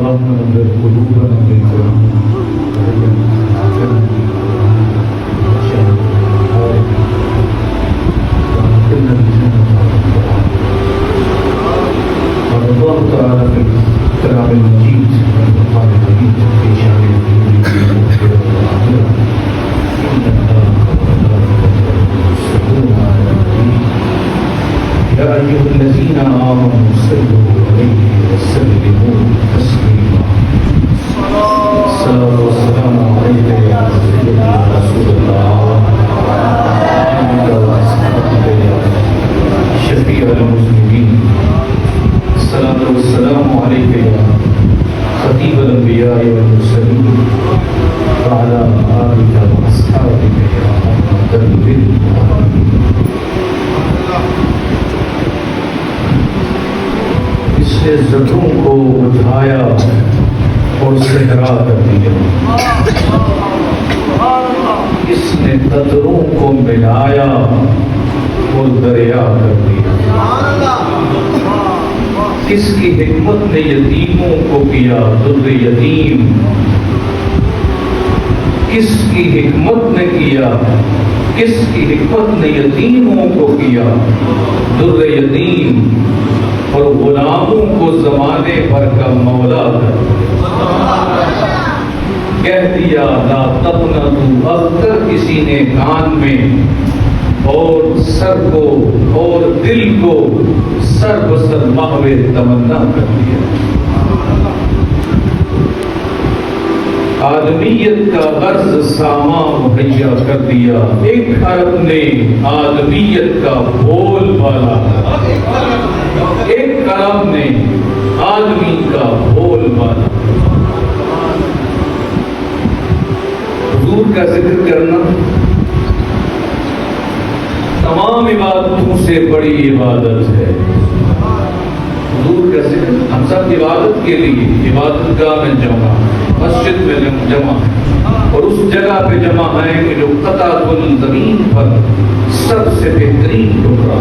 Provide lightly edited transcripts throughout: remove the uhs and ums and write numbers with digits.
اللهم نور قلوبنا بالقرآن قال الله تعالى في الكلام المجيد والقرآن المجيد في شأن يا أيها الذين آمنوا صلوا عليه وسلموا تسليما. الصلاة والسلام عليك يا سيدنا رسول الله وعلى أصحابك يا شفيع المذنبين. الصلاة والسلام عليك يا خطيب الأنبياء والمرسلين وعلى آلك وأصحابك يا مدبر المؤمنين. اس نے زخموں کو اٹھایا اور صحرا کر دیا. اس نے قطروں کو ملایا اور دریا کر دیا. کس کی حکمت نے یتیموں کو کیا در یتیم. کس کی حکمت نے کیا کس کی حکمت نے یتیموں کو کیا در یتیم اور غلاموں کو زمانے بھر کا مولا کر. کہہ دیا لا تقنطوا اختر کسی نے کان میں اور سر کو اور دل کو سر بسر محو تمنا کر دیا. آدمیت کا غرض سامان مہیا کر دیا. ایک عرب نے آدمیت کا بول بالا کر دیا. ایک عرب نے آدمی کا بول بالا. حضور کا ذکر کرنا تمام عبادتوں سے بڑی عبادت ہے. حضور کا ذکر ہم سب عبادت کے لیے عبادت گاہ میں جمع مسجد میں جمع اور اس جگہ پہ جمع ہیں کہ جو قطع زمین پر سب سے بہترین ٹکڑا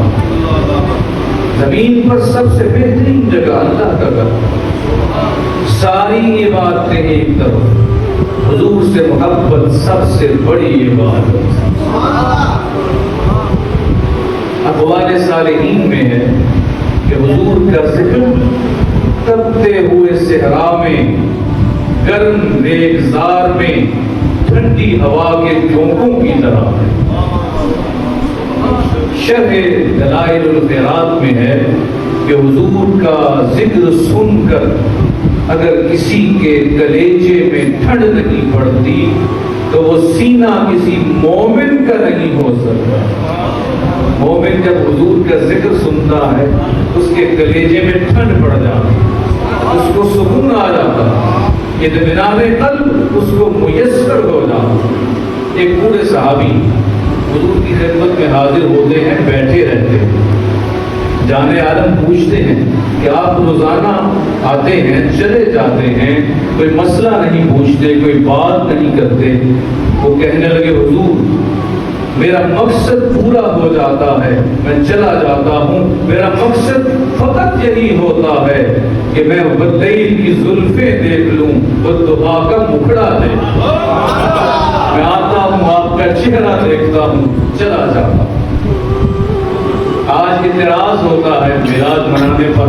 زمین پر سب سے بہترین جگہ اللہ کا گھر. ساری عبادتیں ایک طرف حضور سے محبت سب سے بڑی عبادت. اقوال صالحین میں ہے کہ حضور کا ذکر تپتے ہوئے صحرا میں گرم ریگزار میں ٹھنڈی ہوا کے جھونکوں کی طرح ہے. شرح دلائل الخیرات میں ہے کہ حضور کا ذکر سن کر اگر کسی کے کلیجے میں ٹھنڈ نہیں پڑتی تو وہ سینہ کسی مومن کا نہیں ہو سکتا. مومن جب حضور کا ذکر سنتا ہے اس کے کلیجے میں ٹھنڈ پڑ جاتی, اس کو سکون آ جاتا, اطمینان قلب اس کو میسر ہو جاتا. ایک بوڑھے صحابی حضور کی خدمت میں حاضر ہوتے ہیں, بیٹھے رہتے ہیں. جانے عالم پوچھتے ہیں کہ آپ روزانہ آتے ہیں چلے جاتے ہیں, کوئی مسئلہ نہیں پوچھتے, کوئی بات نہیں کرتے. وہ کہنے لگے حضور میرا مقصد پورا ہو جاتا ہے, میں چلا جاتا ہوں. میرا مقصد فقط یہی ہوتا ہے کہ میں بدعید کی زلفیں دیکھ لوں, بددعا کا مکھڑا دیکھ لوں. میں آتا ہوں, آپ کا چہرہ دیکھتا ہوں, چلا جاتا ہوں. آج اعتراض ہوتا ہے میلاد منانے پر.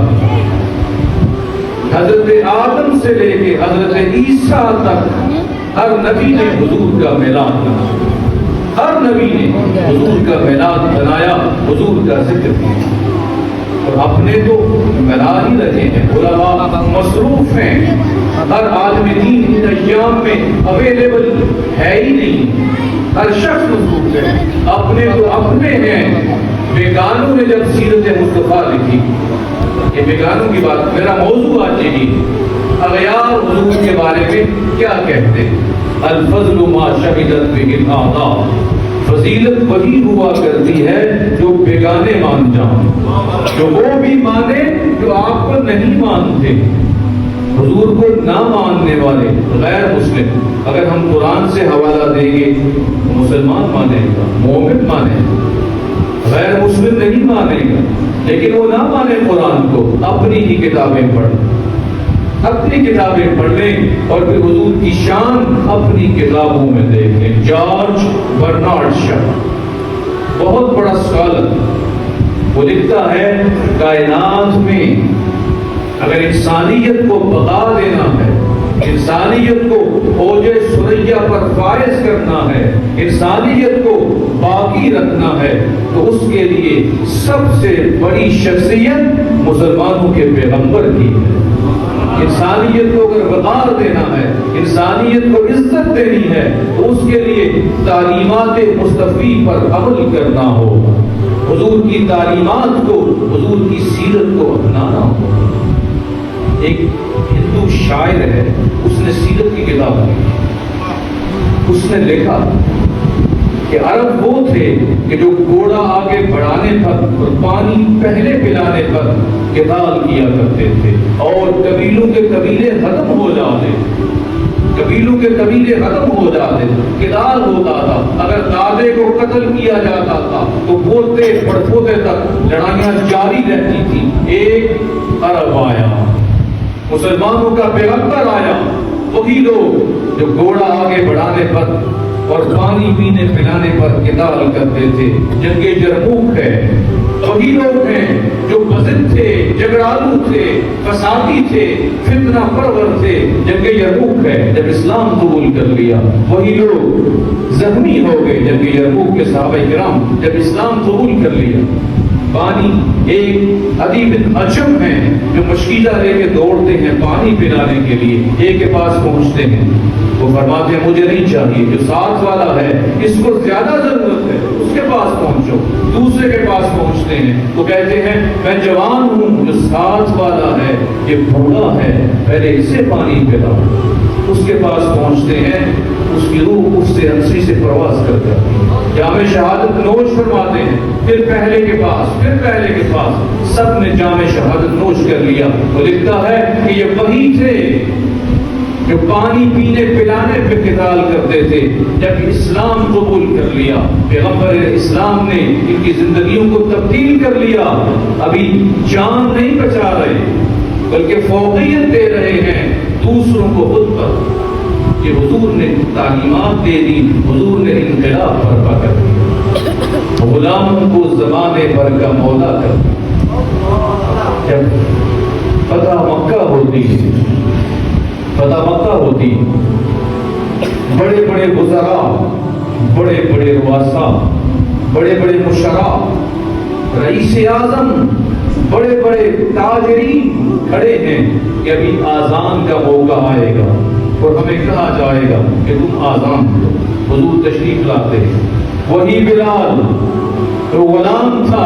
حضرت آدم سے لے کے حضرت عیسیٰ تک ہر نبی نے حضور کا میلاد بنایا. ہر نبی نے حضور کا میلاد بنایا, حضور کا ذکر کیا. اور اپنے تو منا ہی رہے ہیں, علماء مصروف ہیں. ہر عالم دین ان ایام میں اویلیبل ہے ہی نہیں. ہر شخص مصروف ہے. اپنے تو اپنے ہیں. بیگانوں نے جب سیرت مصطفیٰ لکھی, یہ بیگانوں کی بات, میرا موضوع آج یہی ہے اغیار حضور کے بارے میں کیا کہتے ہیں. الفضل ما شہدت بہ الاعداء, فضیلت وہی ہوا کرتی ہے جو بیگانے مان جائیں, جو وہ بھی مانے جو آپ کو نہیں مانتے. حضور کو نہ ماننے والے غیر مسلم اگر ہم قرآن سے حوالہ دیں گے تو مسلمان مانے گا, مومن مانے گا, غیر مسلم نہیں مانے گا. لیکن وہ نہ مانے قرآن کو, اپنی ہی کتابیں پڑھ, اپنی کتابیں پڑھ لیں اور پھر حضور کی شان اپنی کتابوں میں دیکھیں. جارج برنارڈ شا بہت بڑا اسکالر، وہ لکھتا ہے کائنات میں اگر انسانیت کو بقا دینا ہے، انسانیت کو اوج ثریا پر فائز کرنا ہے، انسانیت کو باقی رکھنا ہے، تو اس کے لیے سب سے بڑی شخصیت مسلمانوں کے پیغمبر کی ہے. انسانیت کو اگر وقار دینا ہے، انسانیت کو عزت دینی ہے، تو اس کے لیے تعلیمات مصطفی پر عمل کرنا ہوگا، حضور کی تعلیمات کو، حضور کی سیرت کو اپنانا ہوگا. ایک ہندو شاعر ہے، اس نے سیرت کی کتاب لکھی. اس نے لکھا کہ عرب وہ تھے کہ جو گھوڑا آگے بڑھانے پر اور پانی پہلے پلانے پر قتال کیا کرتے تھے، اور قبیلوں کے قبیلے ختم ہو جاتے، قبیلوں کے قبیلے ختم ہو جاتے، قتال ہوتا تھا. اگر دادے کو قتل کیا جاتا تھا تو پوتے پڑپوتے تک لڑائیاں جاری رہتی تھی. ایک عرب آیا، مسلمانوں کا پیغمبر آیا، وہی لوگ جو گھوڑا آگے بڑھانے پر اور پانی پینے پلانے پر قتال کرتے تھے. جنگ یرموک ہے، وہی لوگ ہیں جو بزد تھے، جھگڑالو تھے، فسادی تھے، فتنہ پرور تھے. جنگ یرموک ہے، جب اسلام قبول کر لیا وہی لوگ زخمی ہو گئے. جنگ یرموک کے صحابہ کرام جب اسلام قبول کر لیا. پانی، ایک عدی بن عجم ہیں جو مشکیزہ لے کے دوڑتے ہیں پانی پلانے کے لیے. ایک کے پاس پہنچتے ہیں، وہ فرماتے ہیں مجھے نہیں چاہیے، جو ساتھ والا ہے اس کو زیادہ ضرورت ہے، اس کے پاس پہنچو. دوسرے کے پاس پہنچتے ہیں، وہ کہتے ہیں میں جوان ہوں، جو ساتھ والا ہے یہ بوڑھا ہے، پہلے اسے پانی پلاؤ. اس کے پاس پہنچتے ہیں، اس کی روح اس سے ہنسی سے پرواز کر جاتی ہے. جام شہادت نوش فرماتے ہیں، پھر پہلے کے پاس، پھر پہلے کے پاس، سب نے جام شہادت نوش کر لیا. وہ لکھتا ہے کہ یہ وہی تھے جو پانی پینے پلانے پہ قتال کرتے تھے. جب اسلام قبول کر لیا، پیغمبر اسلام نے ان کی زندگیوں کو تبدیل کر لیا. ابھی جان نہیں بچا رہے بلکہ فوقیت دے رہے ہیں دوسروں کو خود پر. کہ حضور نے تعلیمات دے دی، حضور نے انقلاب برپا کر دیا، غلاموں کو زمانے پر کا مولا کر دیا. جب فتح مکہ ہوتی ہے، فتح مکہ ہوتی، بڑے بڑے وزراء، بڑے بڑے رؤساء، بڑے بڑے مشراء، رئیس اعظم، بڑے بڑے تاجرین کھڑے ہیں کہ ابھی آذان کا موقع آئے گا اور ہمیں کہا جائے گا کہ تم آذان دو. حضور تشریف لاتے ہیں. وہی بلال جو غلام تھا،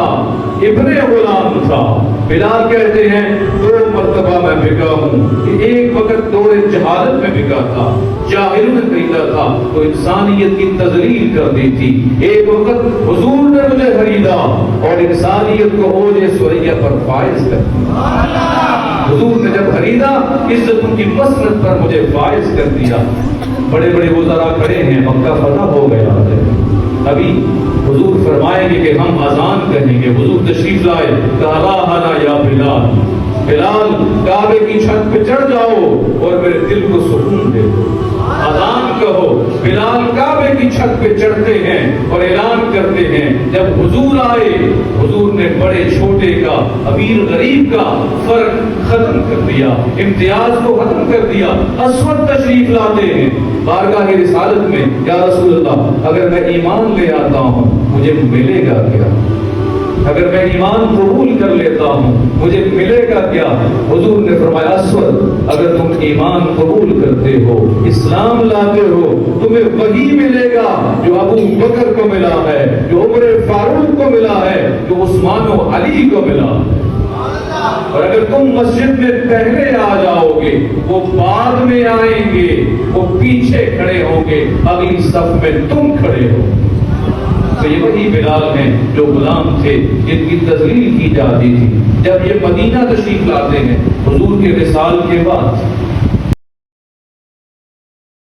ابن غلام تھا. بلال کہتے ہیں 2 مرتبہ میں بکا ہوں. ایک وقت دور جہالت میں بکا تھا، جاہلوں نے خریدا تھا تو انسانیت کی تذلیل کر دی تھی. ایک وقت حضور نے مجھے خریدا اور انسانیت کو اوج ثریا پر فائز کر دیا. حضور نے جب خریدا عزتوں کی مسند پر مجھے فائز کر دیا. بڑے بڑے وزراء کھڑے ہیں، مکہ فتح ہو گیا ہے. ابھی حضور فرمائیں گے کہ ہم اذان کہیں گے. حضور تشریف لائے، کہا راہنا یا بلال، بلال کعبے کی چھت پہ چڑھ جاؤ اور میرے دل کو سکون دے دو. اذان کہو. بلال کعبے کی چھت پہ چڑھتے ہیں اور اعلان کرتے ہیں. جب حضور آئے، حضور نے بڑے چھوٹے کا، امیر غریب کا فرق ختم کر دیا، امتیاز کو ختم کر دیا. اسود تشریف لاتے ہیں بارگاہ رسالت میں، یا رسول اللہ اگر میں ایمان لے آتا ہوں مجھے ملے گا کیا؟ اگر میں ایمان قبول کر لیتا ہوں مجھے ملے گا کیا؟ حضور نے فرمایا اسود اگر تم ایمان قبول کرتے ہو، اسلام لاتے ہو، تمہیں وہی ملے گا جو ابو بکر کو ملا ہے، جو عمر فاروق کو ملا ہے، جو عثمان و علی کو ملا. اور اگر تم مسجد میں پہلے آ جاؤ گے وہ بعد میں آئیں گے، وہ پیچھے کھڑے ہوں گے، اگلی صف میں تم کھڑے ہو. تو یہ وہی بلال ہیں جو غلام تھے، جن کی تذلیل کی جاتی تھی. جب یہ مدینہ تشریف لاتے ہیں حضور کے وصال کے بعد،